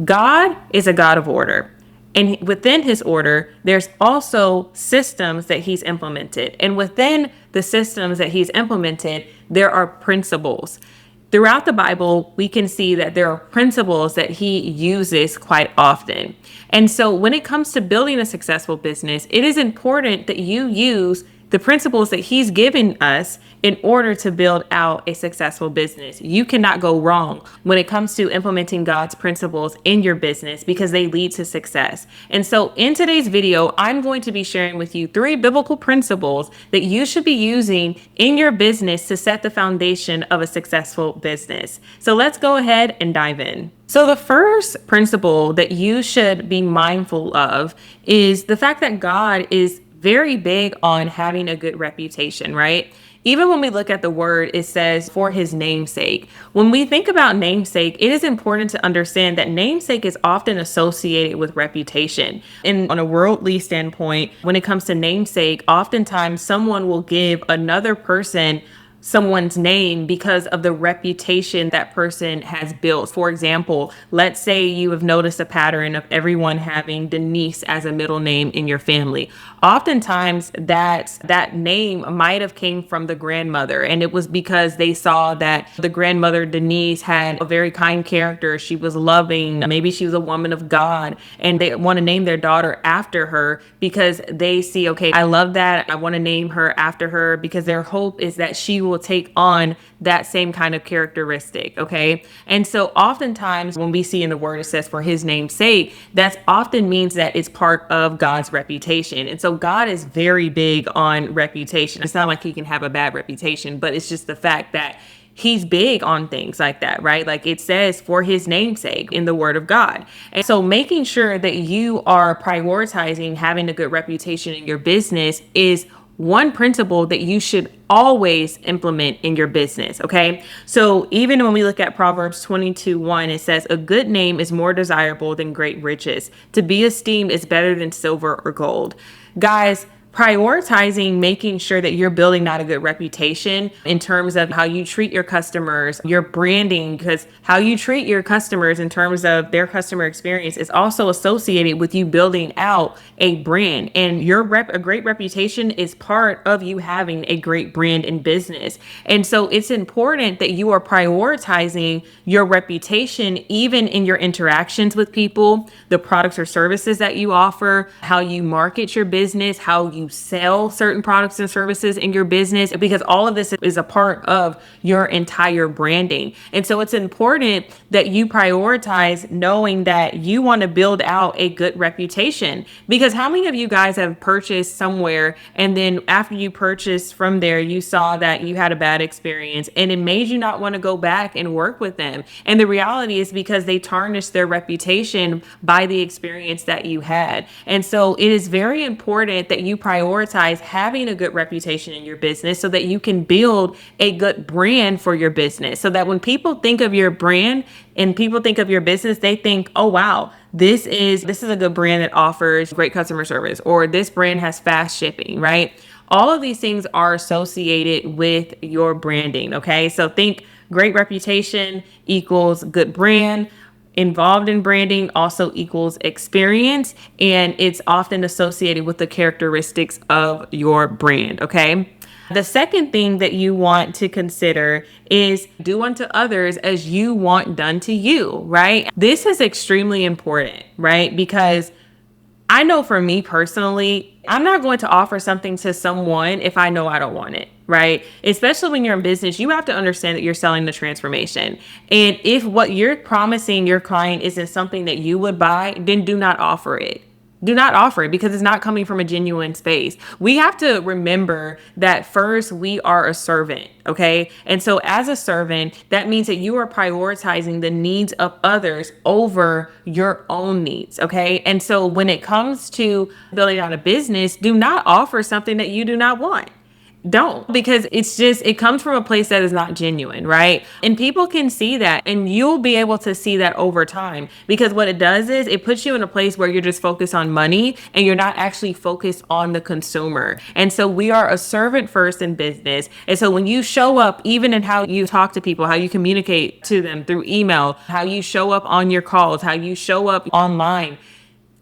God is a God of order. And within his order, there's also systems that he's implemented. And within the systems that he's implemented, there are principles. Throughout the Bible, we can see that there are principles that he uses quite often. And so when it comes to building a successful business, it is important that you use the principles that he's given us in order to build out a successful business. You cannot go wrong when it comes to implementing God's principles in your business because they lead to success. And so in today's video, I'm going to be sharing with you 3 biblical principles that you should be using in your business to set the foundation of a successful business. So let's go ahead and dive in. So the first principle that you should be mindful of is the fact that God is very big on having a good reputation, right? Even when we look at the word, it says for his namesake. When we think about namesake, it is important to understand that namesake is often associated with reputation. And on a worldly standpoint, when it comes to namesake, oftentimes someone will give another person someone's name because of the reputation that person has built. For example, let's say you have noticed a pattern of everyone having Denise as a middle name in your family. Oftentimes that name might have came from the grandmother, and it was because they saw that the grandmother Denise had a very kind character. She was loving. Maybe she was a woman of God, and they want to name their daughter after her because they see, okay, I love that. I want to name her after her because their hope is that she will take on that same kind of characteristic. Okay. And so oftentimes when we see in the word, it says for his name's sake, that often means that it's part of God's reputation. And so God is very big on reputation. It's not like he can have a bad reputation, but it's just the fact that he's big on things like that, right? Like it says for his namesake in the word of God. And so making sure that you are prioritizing having a good reputation in your business is one principle that you should always implement in your business. Okay. So even when we look at Proverbs 22:1, it says, a good name is more desirable than great riches. To be esteemed is better than silver or gold. Guys, prioritizing making sure that you're building out a good reputation in terms of how you treat your customers, your branding, because how you treat your customers in terms of their customer experience is also associated with you building out a brand. And a great reputation is part of you having a great brand in business. And so it's important that you are prioritizing your reputation, even in your interactions with people, the products or services that you offer, how you market your business, how you sell certain products and services in your business, because all of this is a part of your entire branding. And so it's important that you prioritize knowing that you want to build out a good reputation, because how many of you guys have purchased somewhere and then after you purchased from there, you saw that you had a bad experience and it made you not want to go back and work with them? And the reality is because they tarnished their reputation by the experience that you had. And so it is very important that you prioritize having a good reputation in your business so that you can build a good brand for your business, so that when people think of your brand and people think of your business, they think, oh, wow, this is a good brand that offers great customer service, or this brand has fast shipping, right? All of these things are associated with your branding. Okay. So think great reputation equals good brand. Involved in branding also equals experience, and it's often associated with the characteristics of your brand. Okay. The second thing that you want to consider is do unto others as you want done to you, right? This is extremely important, right? Because I know for me personally, I'm not going to offer something to someone if I know I don't want it, right? Especially when you're in business, you have to understand that you're selling the transformation. And if what you're promising your client isn't something that you would buy, then do not offer it. Do not offer it because it's not coming from a genuine space. We have to remember that first we are a servant, okay? And so as a servant, that means that you are prioritizing the needs of others over your own needs, okay? And so when it comes to building out a business, do not offer something that you do not want. Don't, because it comes from a place that is not genuine, right? And people can see that, and you'll be able to see that over time, because what it does is it puts you in a place where you're just focused on money and you're not actually focused on the consumer. And so we are a servant first in business. And so when you show up, even in how you talk to people, how you communicate to them through email, how you show up on your calls, how you show up online,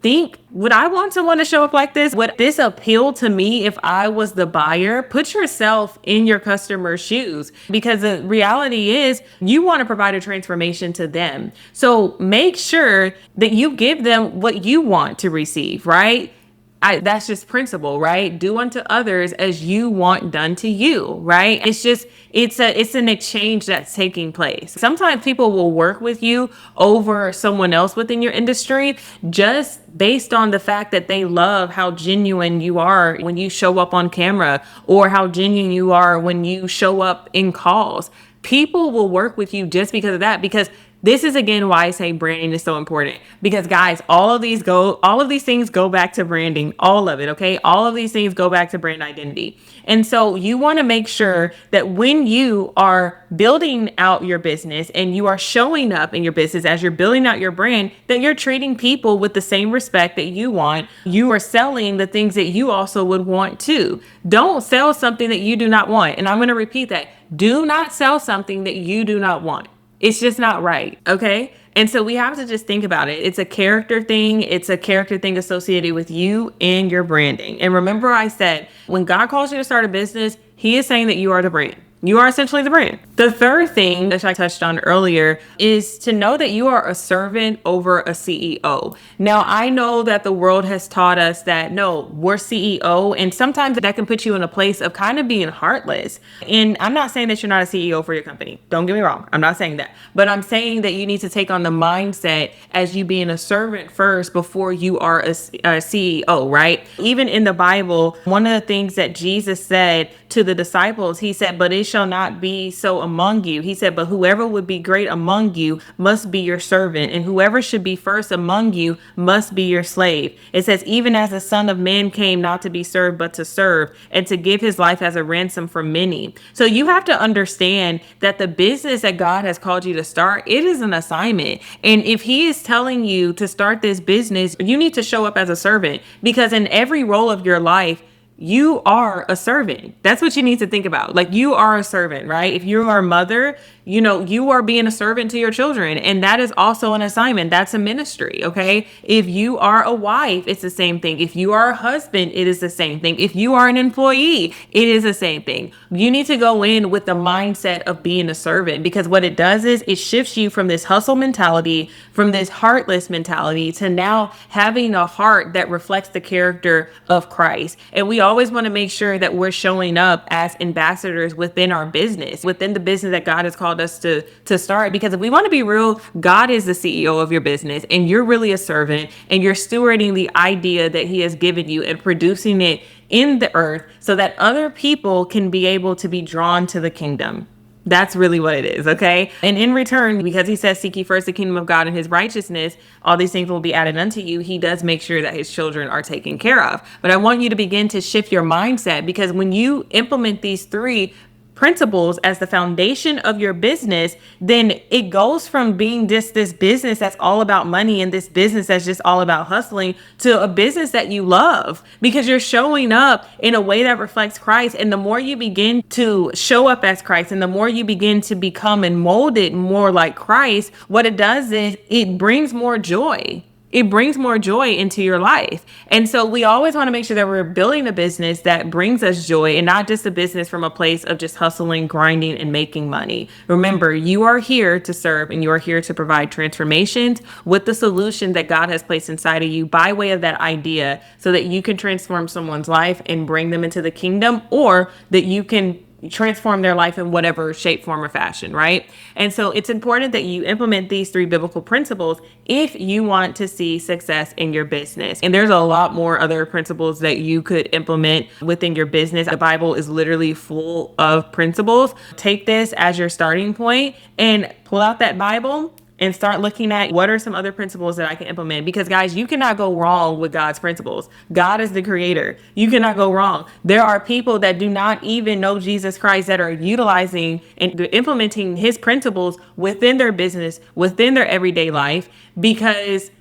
think, would I want someone to show up like this? Would this appeal to me if I was the buyer? Put yourself in your customer's shoes, because the reality is you want to provide a transformation to them. So make sure that you give them what you want to receive, right? That's just principle, right? Do unto others as you want done to you, right? It's an exchange that's taking place. Sometimes people will work with you over someone else within your industry just based on the fact that they love how genuine you are when you show up on camera, or how genuine you are when you show up in calls. People will work with you just because of that, because this is again why I say branding is so important, because guys, all of these things go back to branding, all of it. Okay. All of these things go back to brand identity. And so you want to make sure that when you are building out your business and you are showing up in your business as you're building out your brand, that you're treating people with the same respect that you want. You are selling the things that you also would want too. Don't sell something that you do not want. And I'm going to repeat that. Do not sell something that you do not want. It's just not right. Okay. And so we have to just think about it. It's a character thing. It's a character thing associated with you and your branding. And remember, I said, when God calls you to start a business, he is saying that you are the brand. You are essentially the brand. The third thing that I touched on earlier is to know that you are a servant over a CEO. Now, I know that the world has taught us that, no, we're CEO, and sometimes that can put you in a place of kind of being heartless. And I'm not saying that you're not a CEO for your company. Don't get me wrong. I'm not saying that. But I'm saying that you need to take on the mindset as you being a servant first before you are a CEO, right? Even in the Bible, one of the things that Jesus said to the disciples, he said, but it shall not be so among you. He said, but whoever would be great among you must be your servant, and whoever should be first among you must be your slave. It says, even as the Son of Man came not to be served, but to serve, and to give his life as a ransom for many. So you have to understand that the business that God has called you to start, it is an assignment. And if he is telling you to start this business, you need to show up as a servant, because in every role of your life, you are a servant. That's what you need to think about. Like, you are a servant, right? If you are a mother, you are being a servant to your children. And that is also an assignment. That's a ministry. Okay. If you are a wife, it's the same thing. If you are a husband, it is the same thing. If you are an employee, it is the same thing. You need to go in with the mindset of being a servant, because what it does is it shifts you from this hustle mentality, from this heartless mentality, to now having a heart that reflects the character of Christ. And we always want to make sure that we're showing up as ambassadors within our business, within the business that God has called us to start. Because if we want to be real, God is the CEO of your business, and you're really a servant, and you're stewarding the idea that he has given you and producing it in the earth so that other people can be able to be drawn to the kingdom. That's really what it is, okay? And in return, because he says, seek ye first the kingdom of God and his righteousness, all these things will be added unto you. He does make sure that his children are taken care of. But I want you to begin to shift your mindset, because when you implement these three principles as the foundation of your business, then it goes from being just this business that's all about money and this business that's just all about hustling to a business that you love, because you're showing up in a way that reflects Christ. And the more you begin to show up as Christ, and the more you begin to become and molded more like Christ, what it does is it brings more joy. It brings more joy into your life. And so we always want to make sure that we're building a business that brings us joy, and not just a business from a place of just hustling, grinding, and making money. Remember, you are here to serve, and you are here to provide transformations with the solution that God has placed inside of you by way of that idea, so that you can transform someone's life and bring them into the kingdom, or that you can transform their life in whatever shape, form, or fashion, right? And so it's important that you implement these three biblical principles if you want to see success in your business. And there's a lot more other principles that you could implement within your business. The Bible is literally full of principles. Take this as your starting point and pull out that Bible. and start looking at what are some other principles that I can implement. Because guys, you cannot go wrong with God's principles. God is the creator. You cannot go wrong. There are people that do not even know Jesus Christ that are utilizing and implementing his principles within their business, within their everyday life, because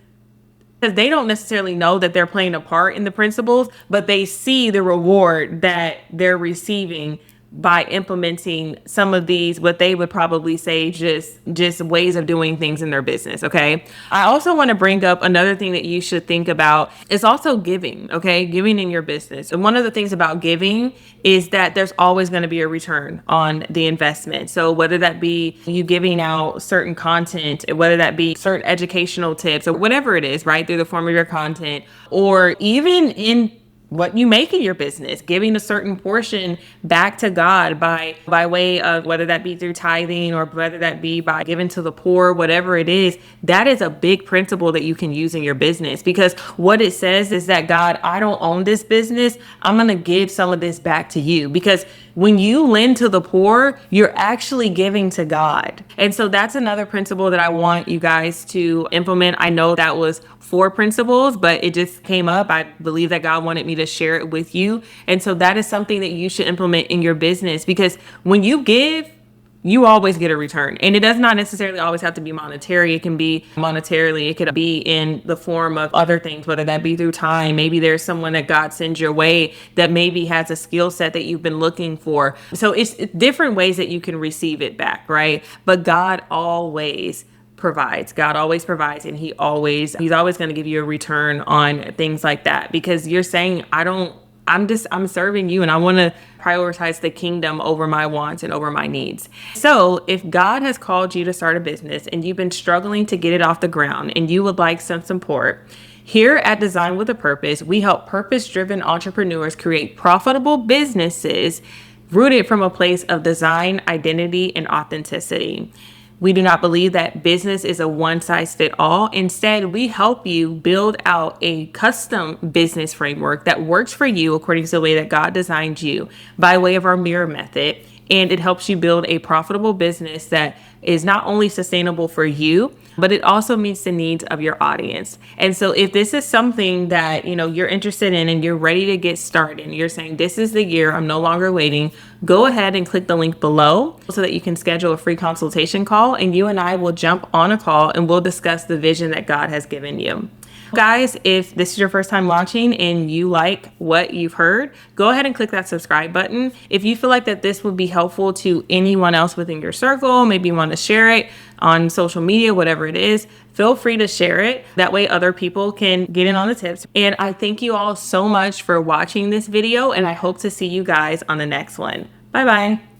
they don't necessarily know that they're playing a part in the principles, but they see the reward that they're receiving by implementing some of these, what they would probably say just ways of doing things in their business. Okay. I also want to bring up another thing that you should think about is also giving. Okay. Giving in your business. And one of the things about giving is that there's always going to be a return on the investment. So whether that be you giving out certain content, whether that be certain educational tips or whatever it is, right, through the form of your content, or even in what you make in your business, giving a certain portion back to God by way of whether that be through tithing or whether that be by giving to the poor, whatever it is, that is a big principle that you can use in your business. Because what it says is that, God, I don't own this business. I'm going to give some of this back to you. Because when you lend to the poor, you're actually giving to God. And so that's another principle that I want you guys to implement. I know that was 4 principles, but it just came up. I believe that God wanted me to share it with you. And so that is something that you should implement in your business, because when you give, you always get a return. And it does not necessarily always have to be monetary. It can be monetarily. It could be in the form of other things, whether that be through time. Maybe there's someone that God sends your way that maybe has a skill set that you've been looking for. So it's different ways that you can receive it back, right? But God always provides. God always provides, and he's always going to give you a return on things like that, because you're saying, I'm serving you and I want to prioritize the kingdom over my wants and over my needs. So if God has called you to start a business and you've been struggling to get it off the ground and you would like some support, here at Design with a Purpose, we help purpose-driven entrepreneurs create profitable businesses rooted from a place of design, identity, and authenticity. We do not believe that business is a one-size-fits-all. Instead, we help you build out a custom business framework that works for you according to the way that God designed you by way of our mirror method. And it helps you build a profitable business that is not only sustainable for you, but it also meets the needs of your audience. And so if this is something that, you're interested in and you're ready to get started and you're saying, this is the year, I'm no longer waiting, go ahead and click the link below so that you can schedule a free consultation call, and you and I will jump on a call and we'll discuss the vision that God has given you. Guys, if this is your first time launching and you like what you've heard, go ahead and click that subscribe button. If you feel like that this would be helpful to anyone else within your circle, maybe you want to share it on social media, whatever it is, feel free to share it. That way other people can get in on the tips. And I thank you all so much for watching this video, and I hope to see you guys on the next one. Bye-bye.